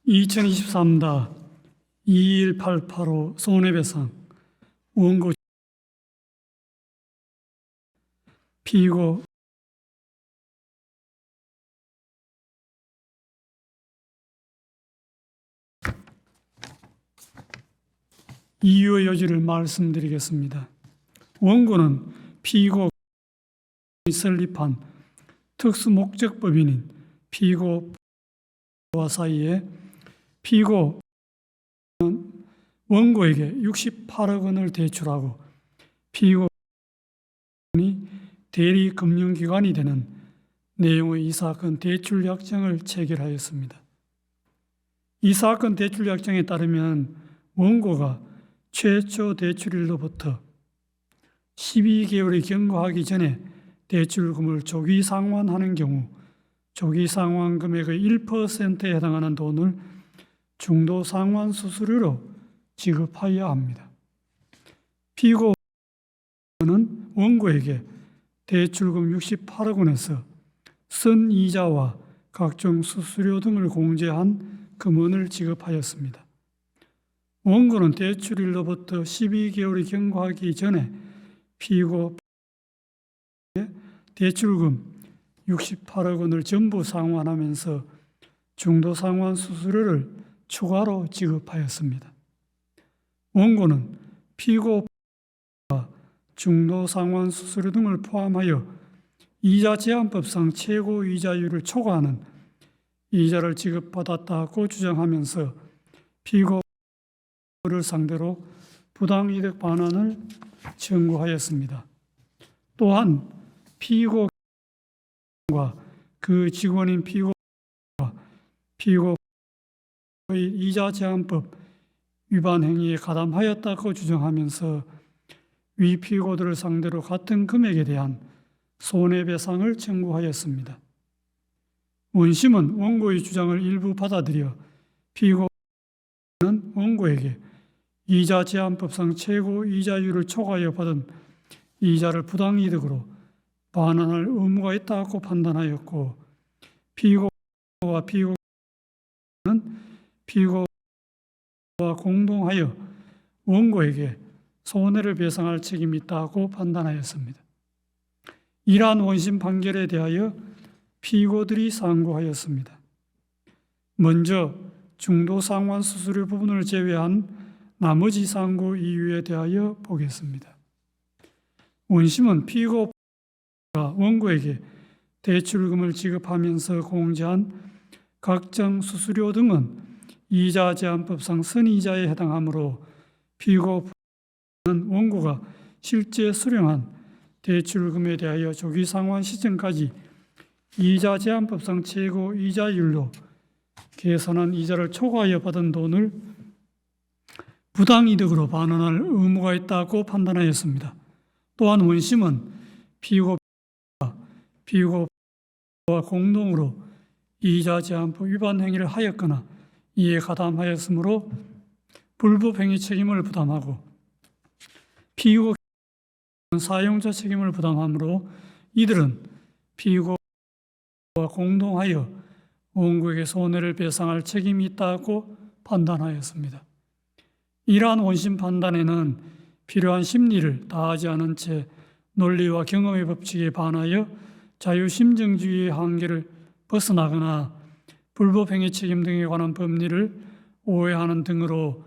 2023다 21885 손해배상 원고 피고 이유의 여지를 말씀드리겠습니다. 원고는 피고 설립한 특수목적법인인 피고와 사이에 피고는 원고에게 68억 원을 대출하고 피고는 대리금융기관이 되는 내용의 이 사건 대출약정을 체결하였습니다. 이 사건 대출약정에 따르면 원고가 최초 대출일로부터 12개월이 경과하기 전에 대출금을 조기 상환하는 경우 조기 상환 금액의 1%에 해당하는 돈을 중도 상환 수수료로 지급하여야 합니다. 피고는 원고에게 대출금 68억 원에서 선이자와 각종 수수료 등을 공제한 금원을 지급하였습니다. 원고는 대출일로부터 12개월이 경과하기 전에 피고에 대출금 68억 원을 전부 상환하면서 중도 상환 수수료를 추가로 지급하였습니다. 원고는 피고가 중도 상환 수수료 등을 포함하여 이자 제한법상 최고 이자율을 초과하는 이자를 지급받았다고 주장하면서 피고를 상대로 부당이득 반환을 청구하였습니다. 또한 피고과 그 직원인 피고의 이자 제한법 위반 행위에 가담하였다고 주장하면서 위 피고들을 상대로 같은 금액에 대한 손해배상을 청구하였습니다. 원심은 원고의 주장을 일부 받아들여 피고는 원고에게 이자 제한법상 최고 이자율을 초과하여 받은 이자를 부당이득으로 반환할 의무가 있다고 판단하였고 피고와 피고는 피고와 공동하여 원고에게 손해를 배상할 책임이 있다고 판단하였습니다. 이러한 원심 판결에 대하여 피고들이 상고하였습니다. 먼저 중도 상환 수수료 부분을 제외한 나머지 상고 이유에 대하여 보겠습니다. 원심은 피고가 원고에게 대출금을 지급하면서 공제한 각종 수수료 등은 이자 제한법상 선이자에 해당하므로 피고는 원고가 실제 수령한 대출금에 대하여 조기 상환 시점까지 이자 제한법상 최고 이자율로 계산한 이자를 초과하여 받은 돈을 부당이득으로 반환할 의무가 있다고 판단하였습니다. 또한 원심은 피고와 공동으로 이자 제한법 위반 행위를 하였거나 이에 가담하였으므로 불법 행위 책임을 부담하고 피고는 사용자 책임을 부담하므로 이들은 피고와 공동하여 원고에게 손해를 배상할 책임이 있다고 판단하였습니다. 이러한 원심 판단에는 필요한 심리를 다하지 않은 채 논리와 경험의 법칙에 반하여 자유심증주의의 한계를 벗어나거나 불법행위 책임 등에 관한 법리를 오해하는 등으로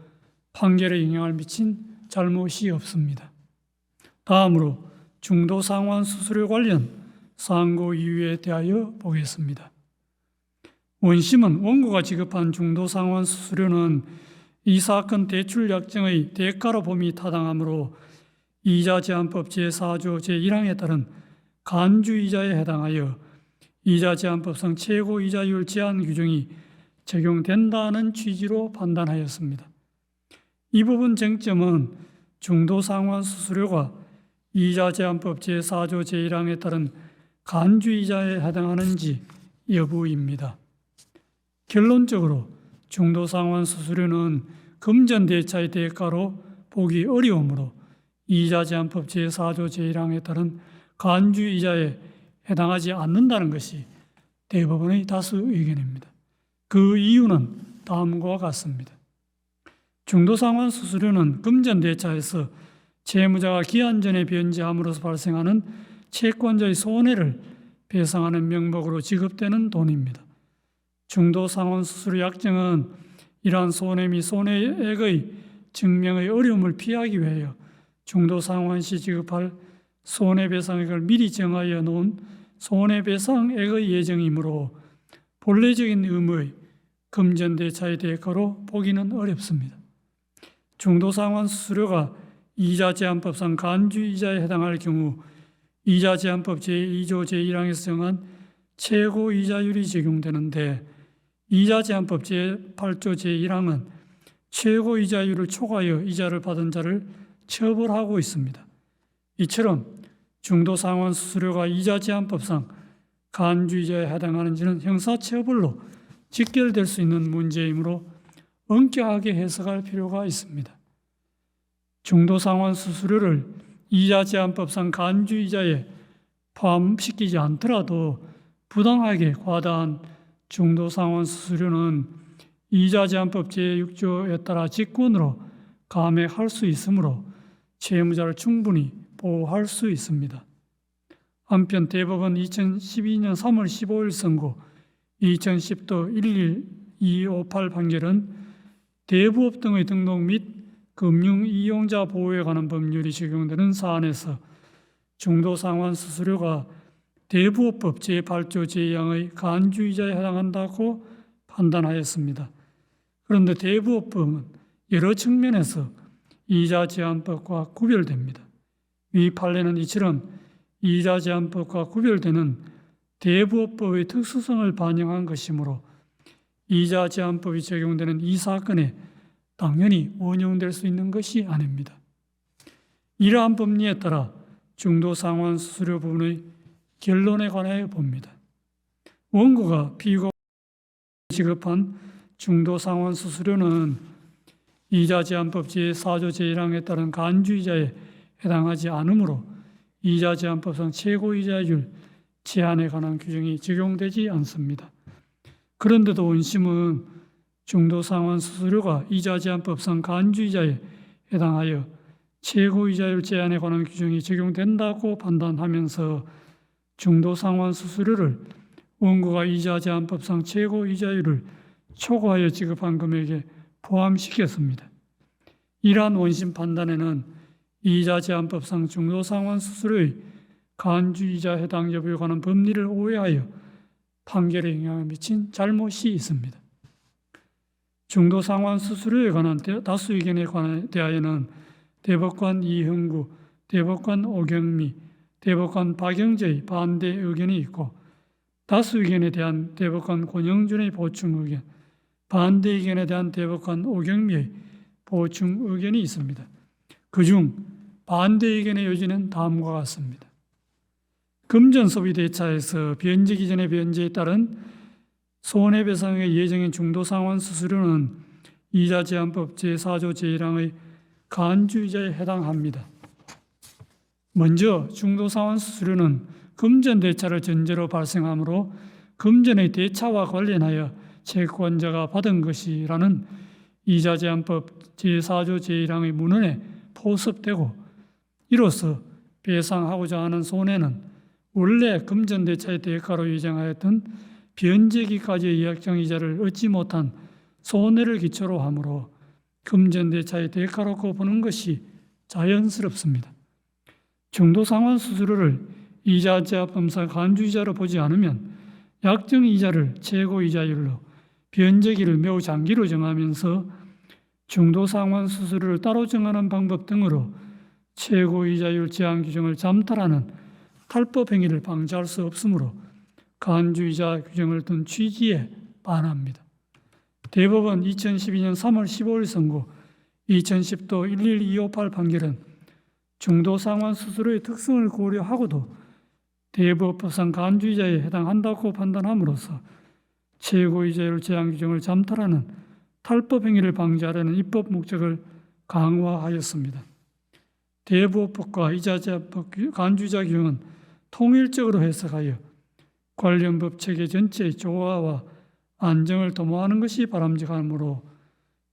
판결에 영향을 미친 잘못이 없습니다. 다음으로 중도 상환 수수료 관련 상고 이유에 대하여 보겠습니다. 원심은 원고가 지급한 중도 상환 수수료는 이 사건 대출 약정의 대가로 봄이 타당하므로 이자 제한법 제4조 제1항에 따른 간주이자에 해당하여 이자 제한법상 최고 이자율 제한 규정이 적용된다는 취지로 판단하였습니다. 이 부분 쟁점은 중도 상환 수수료가 이자 제한법 제4조 제1항에 따른 간주이자에 해당하는지 여부입니다. 결론적으로 중도 상환 수수료는 금전대차의 대가로 보기 어려우므로 이자 제한법 제4조 제1항에 따른 간주이자에 해당하지 않는다는 것이 대법원의 다수 의견입니다. 그 이유는 다음과 같습니다. 중도상환 수수료는 금전대차에서 채무자가 기한 전에 변제함으로써 발생하는 채권자의 손해를 배상하는 명목으로 지급되는 돈입니다. 중도상환 수수료 약정은 이러한 손해 및 손해액의 증명의 어려움을 피하기 위하여 중도상환 시 지급할 손해배상액을 미리 정하여 놓은 손해배상액의 예정이므로 본래적인 의무의 금전대차의 대가로 보기는 어렵습니다. 중도상환 수수료가 이자제한법상 간주이자에 해당할 경우 이자제한법 제2조 제1항에서 정한 최고이자율이 적용되는데 이자제한법 제8조 제1항은 최고이자율을 초과하여 이자를 받은 자를 처벌하고 있습니다. 이처럼 중도상환 수수료가 이자제한법상 간주이자에 해당하는지는 형사처벌로 직결될 수 있는 문제이므로 엄격하게 해석할 필요가 있습니다. 중도상환 수수료를 이자제한법상 간주이자에 포함시키지 않더라도 부당하게 과다한 중도상환 수수료는 이자제한법 제6조에 따라 직권으로 감액할 수 있으므로 채무자를 충분히 보호할 수 있습니다. 한편 대법원 2012년 3월 15일 선고 2010도 11258 판결은 대부업 등의 등록 및 금융 이용자 보호에 관한 법률이 적용되는 사안에서 중도상환 수수료가 대부업법 제8조 제2항의 간주이자에 해당한다고 판단하였습니다. 그런데 대부업법은 여러 측면에서 이자제한법과 구별됩니다. 위 판례는 이처럼 이자제한법과 구별되는 대부업법의 특수성을 반영한 것이므로 이자제한법이 적용되는 이 사건에 당연히 원용될 수 있는 것이 아닙니다. 이러한 법리에 따라 중도상환 수수료 부분의 결론에 관하여 봅니다. 원고가 피고가 지급한 중도상환 수수료는 이자제한법 제4조 제1항에 따른 간주이자에 해당하지 않으므로 이자제한법상 최고이자율 제한에 관한 규정이 적용되지 않습니다. 그런데도 원심은 중도상환 수수료가 이자제한법상 간주이자에 해당하여 최고이자율 제한에 관한 규정이 적용된다고 판단하면서 중도상환 수수료를 원고가 이자제한법상 최고이자율을 초과하여 지급한 금액에 포함시켰습니다. 이러한 원심 판단에는 이자제한법상 중도상환 수수료의 간주이자 해당 여부에 관한 법리를 오해하여 판결에 영향을 미친 잘못이 있습니다. 중도상환 수수료에 관한 다수 의견에 대하여는 대법관 이형구, 대법관 오경미, 대법관 박영재의 반대 의견이 있고 다수 의견에 대한 대법관 권영준의 보충 의견, 반대 의견에 대한 대법관 오경미의 보충 의견이 있습니다. 그중 반대 의견의 요지는 다음과 같습니다. 금전소비대차에서 변제 기준의 변제에 따른 손해배상의 예정인 중도상환 수수료는 이자제한법 제4조 제1항의 간주이자에 해당합니다. 먼저 중도상환 수수료는 금전대차를 전제로 발생하므로 금전의 대차와 관련하여 채권자가 받은 것이라는 이자제한법 제4조 제1항의 문헌에 포섭되고 이로써 배상하고자 하는 손해는 원래 금전대차의 대가로 예정하였던 변제기까지의 약정이자를 얻지 못한 손해를 기초로 하므로 금전대차의 대가로 보는 것이 자연스럽습니다. 중도상환 수수료를 이자제한법상 간주이자로 보지 않으면 약정이자를 최고이자율로 변제기를 매우 장기로 정하면서 중도상환 수수료를 따로 정하는 방법 등으로 최고이자율 제한 규정을 잠탈하는 탈법 행위를 방지할 수 없으므로 간주이자 규정을 둔 취지에 반합니다. 대법원 2012년 3월 15일 선고 2010도 11258 판결은 중도상환 수수료의 특성을 고려하고도 대부업법상 간주이자에 해당한다고 판단함으로써 최고이자율 제한 규정을 잠탈하는 탈법 행위를 방지하려는 입법 목적을 강화하였습니다. 대부업법과 이자제한법 간주이자 규정은 통일적으로 해석하여 관련 법 체계 전체의 조화와 안정을 도모하는 것이 바람직하므로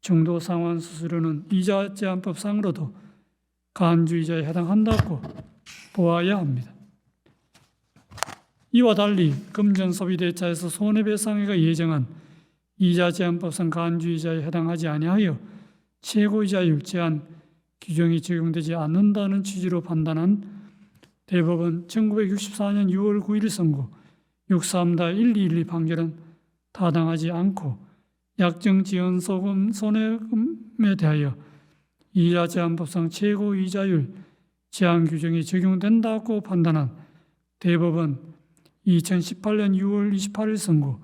중도상환수수료는 이자제한법상으로도 간주이자에 해당한다고 보아야 합니다. 이와 달리 금전소비대차에서 손해배상회가 예정한 이자제한법상 간주이자에 해당하지 아니하여 최고이자율 제한 규정이 적용되지 않는다는 취지로 판단한 대법원 1964년 6월 9일 선고 6.3-1212 판결은 타당하지 않고 약정지연소금 손해금에 대하여 이자제한법상 최고이자율 제한 규정이 적용된다고 판단한 대법원 2018년 6월 28일 선고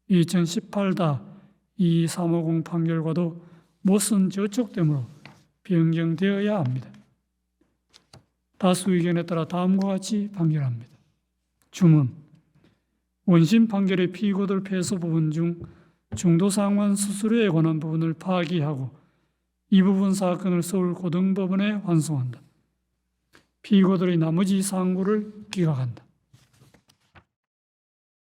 2018-2350 판결과도 모순 저촉되므로 변경되어야 합니다. 다수 의견에 따라 다음과 같이 판결합니다. 주문. 원심 판결의 피고들 패소 부분 중 중도상환 수수료에 관한 부분을 파기하고 이 부분 사건을 서울고등법원에 환송한다. 피고들의 나머지 상고를 기각한다.